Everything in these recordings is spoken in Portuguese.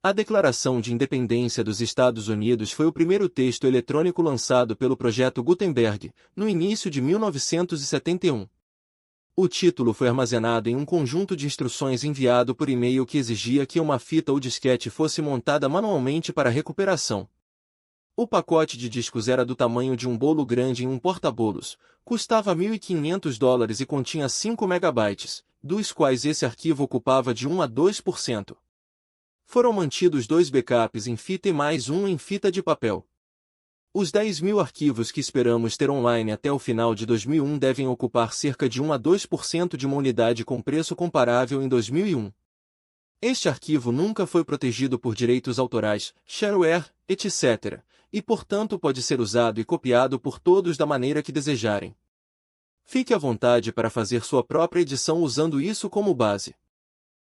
A Declaração de Independência dos Estados Unidos foi o primeiro texto eletrônico lançado pelo Projeto Gutenberg, no início de 1971. O título foi armazenado em um conjunto de instruções enviado por e-mail que exigia que uma fita ou disquete fosse montada manualmente para recuperação. O pacote de discos era do tamanho de um bolo grande em um porta-bolos, custava $1.500 e continha 5 megabytes, dos quais esse arquivo ocupava de 1 a 2%. Foram mantidos 2 backups em fita e mais um em fita de papel. Os 10.000 arquivos que esperamos ter online até o final de 2001 devem ocupar cerca de 1 a 2% de uma unidade com preço comparável em 2001. Este arquivo nunca foi protegido por direitos autorais, shareware, etc., e portanto pode ser usado e copiado por todos da maneira que desejarem. Fique à vontade para fazer sua própria edição usando isso como base.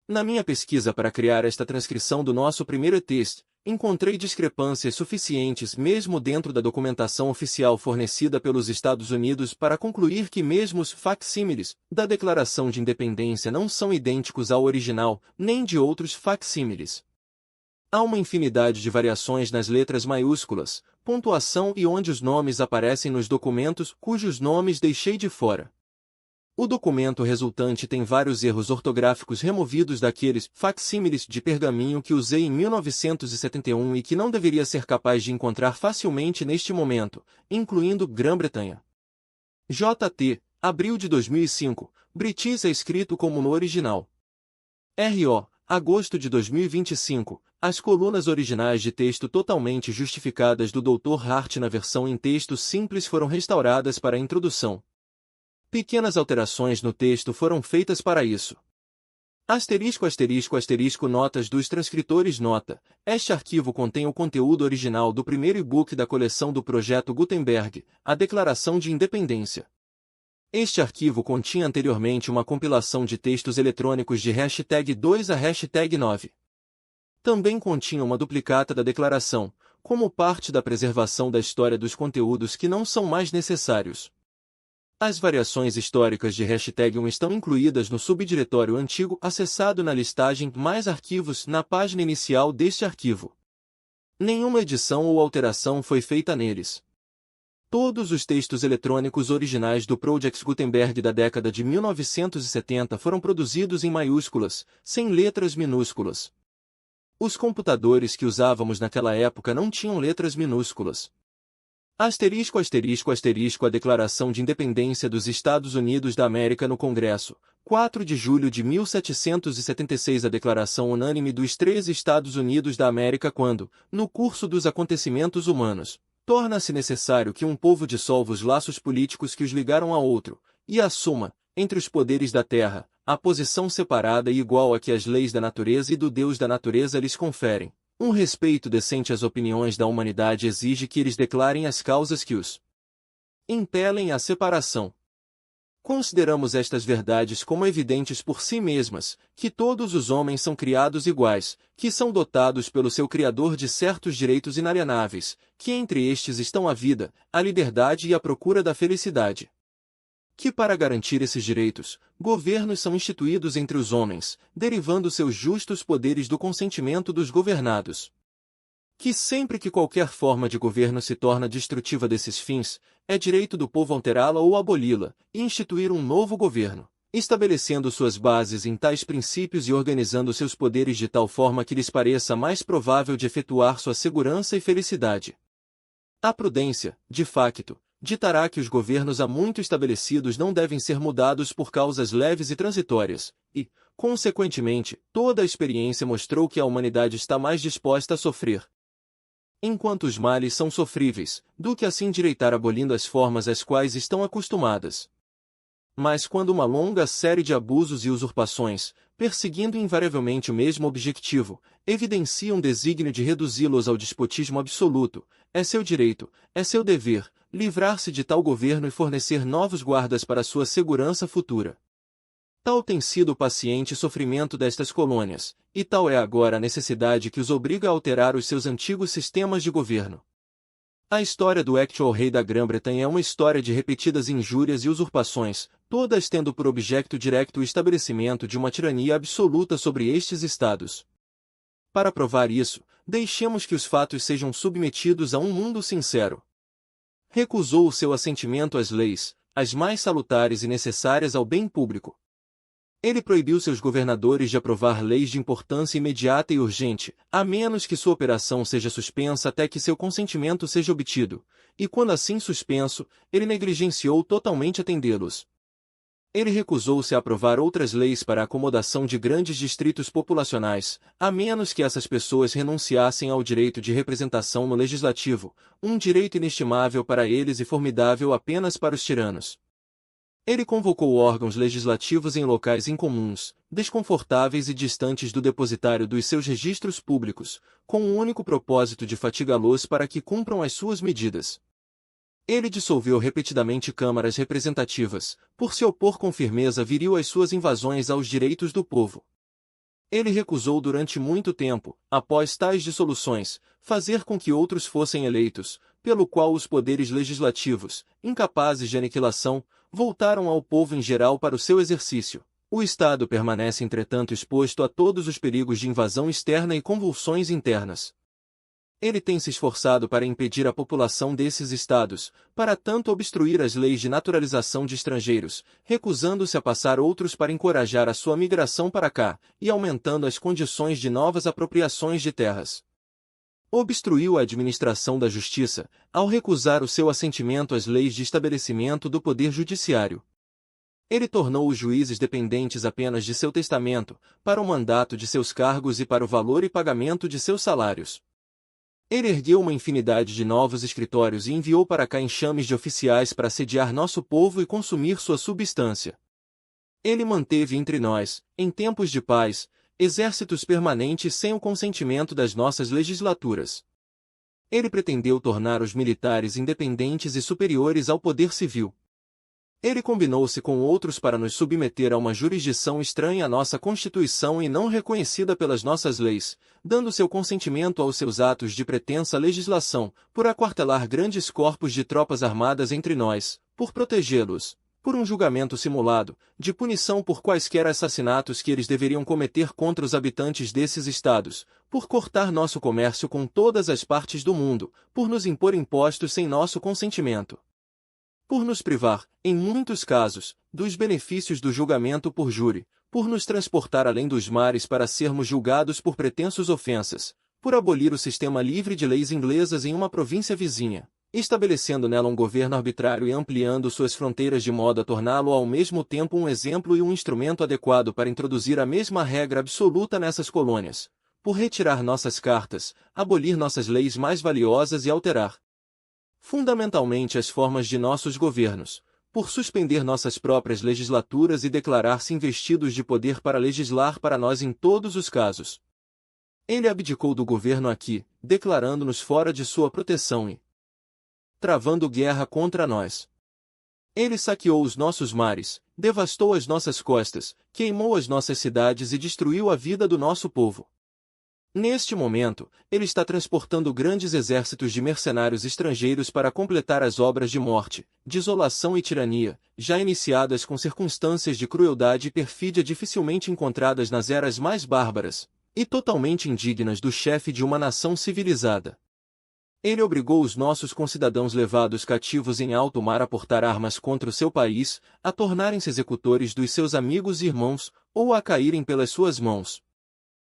Na minha pesquisa para criar esta transcrição do nosso primeiro e-test, encontrei discrepâncias suficientes mesmo dentro da documentação oficial fornecida pelos Estados Unidos para concluir que mesmo os facsímiles da Declaração de Independência não são idênticos ao original, nem de outros facsímiles. Há uma infinidade de variações nas letras maiúsculas, pontuação e onde os nomes aparecem nos documentos cujos nomes deixei de fora. O documento resultante tem vários erros ortográficos removidos daqueles facsímiles de pergaminho que usei em 1971 e que não deveria ser capaz de encontrar facilmente neste momento, incluindo Grã-Bretanha. JT, abril de 2005, British é escrito como no original. RO, agosto de 2025, as colunas originais de texto totalmente justificadas do Dr. Hart na versão em texto simples foram restauradas para a introdução. Pequenas alterações no texto foram feitas para isso. Notas dos transcritores. Nota: este arquivo contém o conteúdo original do primeiro e-book da coleção do Projeto Gutenberg, a Declaração de Independência. Este arquivo continha anteriormente uma compilação de textos eletrônicos de #2 a #9. Também continha uma duplicata da declaração, como parte da preservação da história dos conteúdos que não são mais necessários. As variações históricas de #1 estão incluídas no subdiretório antigo acessado na listagem Mais Arquivos na página inicial deste arquivo. Nenhuma edição ou alteração foi feita neles. Todos os textos eletrônicos originais do Project Gutenberg da década de 1970 foram produzidos em maiúsculas, sem letras minúsculas. Os computadores que usávamos naquela época não tinham letras minúsculas. A Declaração de Independência dos Estados Unidos da América no Congresso, 4 de julho de 1776. A Declaração Unânime dos 13 Estados Unidos da América quando, no curso dos acontecimentos humanos, torna-se necessário que um povo dissolva os laços políticos que os ligaram a outro, e assuma, entre os poderes da terra, a posição separada e igual a que as leis da natureza e do Deus da natureza lhes conferem. Um respeito decente às opiniões da humanidade exige que eles declarem as causas que os impelem à separação. Consideramos estas verdades como evidentes por si mesmas, que todos os homens são criados iguais, que são dotados pelo seu Criador de certos direitos inalienáveis, que entre estes estão a vida, a liberdade e a procura da felicidade. Que para garantir esses direitos, governos são instituídos entre os homens, derivando seus justos poderes do consentimento dos governados. Que sempre que qualquer forma de governo se torna destrutiva desses fins, é direito do povo alterá-la ou aboli-la, e instituir um novo governo, estabelecendo suas bases em tais princípios e organizando seus poderes de tal forma que lhes pareça mais provável de efetuar sua segurança e felicidade. A prudência, de facto, ditará que os governos há muito estabelecidos não devem ser mudados por causas leves e transitórias, e, consequentemente, toda a experiência mostrou que a humanidade está mais disposta a sofrer, enquanto os males são sofríveis, do que a se endireitar abolindo as formas às quais estão acostumadas. Mas quando uma longa série de abusos e usurpações, perseguindo invariavelmente o mesmo objetivo, evidenciam desígnio de reduzi-los ao despotismo absoluto, é seu direito, é seu dever, livrar-se de tal governo e fornecer novos guardas para sua segurança futura. Tal tem sido o paciente sofrimento destas colônias, e tal é agora a necessidade que os obriga a alterar os seus antigos sistemas de governo. A história do actual rei da Grã-Bretanha é uma história de repetidas injúrias e usurpações, todas tendo por objeto direto o estabelecimento de uma tirania absoluta sobre estes estados. Para provar isso, deixemos que os fatos sejam submetidos a um mundo sincero. Recusou o seu assentimento às leis, as mais salutares e necessárias ao bem público. Ele proibiu seus governadores de aprovar leis de importância imediata e urgente, a menos que sua operação seja suspensa até que seu consentimento seja obtido, e quando assim suspenso, ele negligenciou totalmente atendê-los. Ele recusou-se a aprovar outras leis para a acomodação de grandes distritos populacionais, a menos que essas pessoas renunciassem ao direito de representação no legislativo, um direito inestimável para eles e formidável apenas para os tiranos. Ele convocou órgãos legislativos em locais incomuns, desconfortáveis e distantes do depositário dos seus registros públicos, com o único propósito de fatigá-los para que cumpram as suas medidas. Ele dissolveu repetidamente câmaras representativas, por se opor com firmeza viril às suas invasões aos direitos do povo. Ele recusou durante muito tempo, após tais dissoluções, fazer com que outros fossem eleitos, pelo qual os poderes legislativos, incapazes de aniquilação, voltaram ao povo em geral para o seu exercício. O Estado permanece entretanto exposto a todos os perigos de invasão externa e convulsões internas. Ele tem se esforçado para impedir a população desses estados, para tanto obstruir as leis de naturalização de estrangeiros, recusando-se a passar outros para encorajar a sua migração para cá, e aumentando as condições de novas apropriações de terras. Obstruiu a administração da justiça, ao recusar o seu assentimento às leis de estabelecimento do poder judiciário. Ele tornou os juízes dependentes apenas de seu testamento, para o mandato de seus cargos e para o valor e pagamento de seus salários. Ele ergueu uma infinidade de novos escritórios e enviou para cá enxames de oficiais para assediar nosso povo e consumir sua substância. Ele manteve entre nós, em tempos de paz, exércitos permanentes sem o consentimento das nossas legislaturas. Ele pretendeu tornar os militares independentes e superiores ao poder civil. Ele combinou-se com outros para nos submeter a uma jurisdição estranha à nossa Constituição e não reconhecida pelas nossas leis, dando seu consentimento aos seus atos de pretensa legislação, por aquartelar grandes corpos de tropas armadas entre nós, por protegê-los, por um julgamento simulado, de punição por quaisquer assassinatos que eles deveriam cometer contra os habitantes desses estados, por cortar nosso comércio com todas as partes do mundo, por nos impor impostos sem nosso consentimento, por nos privar, em muitos casos, dos benefícios do julgamento por júri, por nos transportar além dos mares para sermos julgados por pretensos ofensas, por abolir o sistema livre de leis inglesas em uma província vizinha, estabelecendo nela um governo arbitrário e ampliando suas fronteiras de modo a torná-lo ao mesmo tempo um exemplo e um instrumento adequado para introduzir a mesma regra absoluta nessas colônias, por retirar nossas cartas, abolir nossas leis mais valiosas e alterar fundamentalmente as formas de nossos governos, por suspender nossas próprias legislaturas e declarar-se investidos de poder para legislar para nós em todos os casos. Ele abdicou do governo aqui, declarando-nos fora de sua proteção e travando guerra contra nós. Ele saqueou os nossos mares, devastou as nossas costas, queimou as nossas cidades e destruiu a vida do nosso povo. Neste momento, ele está transportando grandes exércitos de mercenários estrangeiros para completar as obras de morte, desolação e tirania, já iniciadas com circunstâncias de crueldade e perfídia dificilmente encontradas nas eras mais bárbaras, e totalmente indignas do chefe de uma nação civilizada. Ele obrigou os nossos concidadãos levados cativos em alto mar a portar armas contra o seu país, a tornarem-se executores dos seus amigos e irmãos, ou a caírem pelas suas mãos.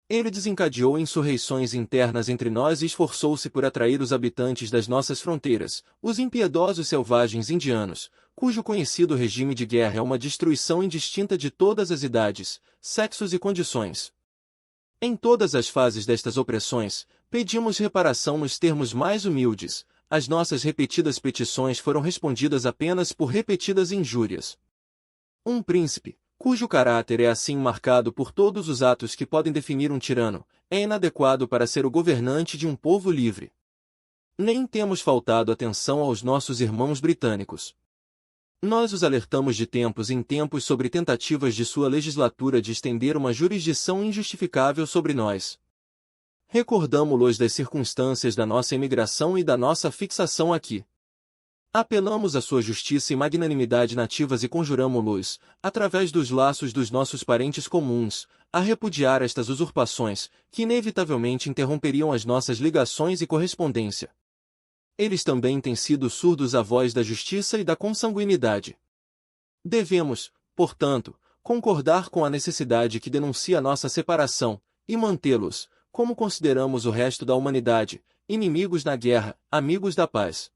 Ele desencadeou insurreições internas entre nós e esforçou-se por atrair os habitantes das nossas fronteiras, os impiedosos selvagens indianos, cujo conhecido regime de guerra é uma destruição indistinta de todas as idades, sexos e condições. Em todas as fases destas opressões, pedimos reparação nos termos mais humildes, as nossas repetidas petições foram respondidas apenas por repetidas injúrias. Um príncipe, cujo caráter é assim marcado por todos os atos que podem definir um tirano, é inadequado para ser o governante de um povo livre. Nem temos faltado atenção aos nossos irmãos britânicos. Nós os alertamos de tempos em tempos sobre tentativas de sua legislatura de estender uma jurisdição injustificável sobre nós. Recordamo-los das circunstâncias da nossa imigração e da nossa fixação aqui. Apelamos à sua justiça e magnanimidade nativas e conjuramo-los, através dos laços dos nossos parentes comuns, a repudiar estas usurpações, que inevitavelmente interromperiam as nossas ligações e correspondência. Eles também têm sido surdos à voz da justiça e da consanguinidade. Devemos, portanto, concordar com a necessidade que denuncia nossa separação, e mantê-los, como consideramos o resto da humanidade, inimigos na guerra, amigos da paz.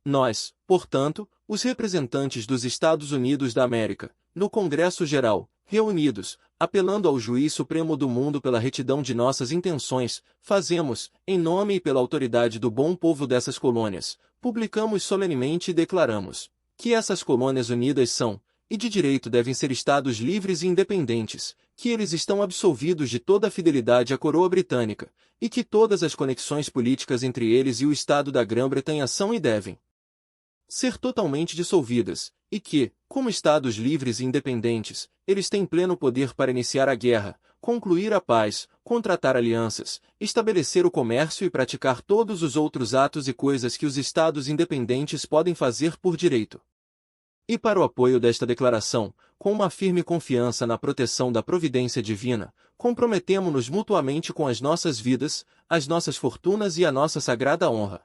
Nós, portanto, os representantes dos Estados Unidos da América, no Congresso Geral, reunidos, apelando ao Juiz Supremo do mundo pela retidão de nossas intenções, fazemos, em nome e pela autoridade do bom povo dessas colônias, publicamos solenemente e declaramos que essas colônias unidas são, e de direito devem ser Estados livres e independentes, que eles estão absolvidos de toda a fidelidade à coroa britânica, e que todas as conexões políticas entre eles e o Estado da Grã-Bretanha são e devem ser totalmente dissolvidas, e que, como Estados livres e independentes, eles têm pleno poder para iniciar a guerra, concluir a paz, contratar alianças, estabelecer o comércio e praticar todos os outros atos e coisas que os Estados independentes podem fazer por direito. E para o apoio desta declaração, com uma firme confiança na proteção da providência divina, comprometemo-nos mutuamente com as nossas vidas, as nossas fortunas e a nossa sagrada honra.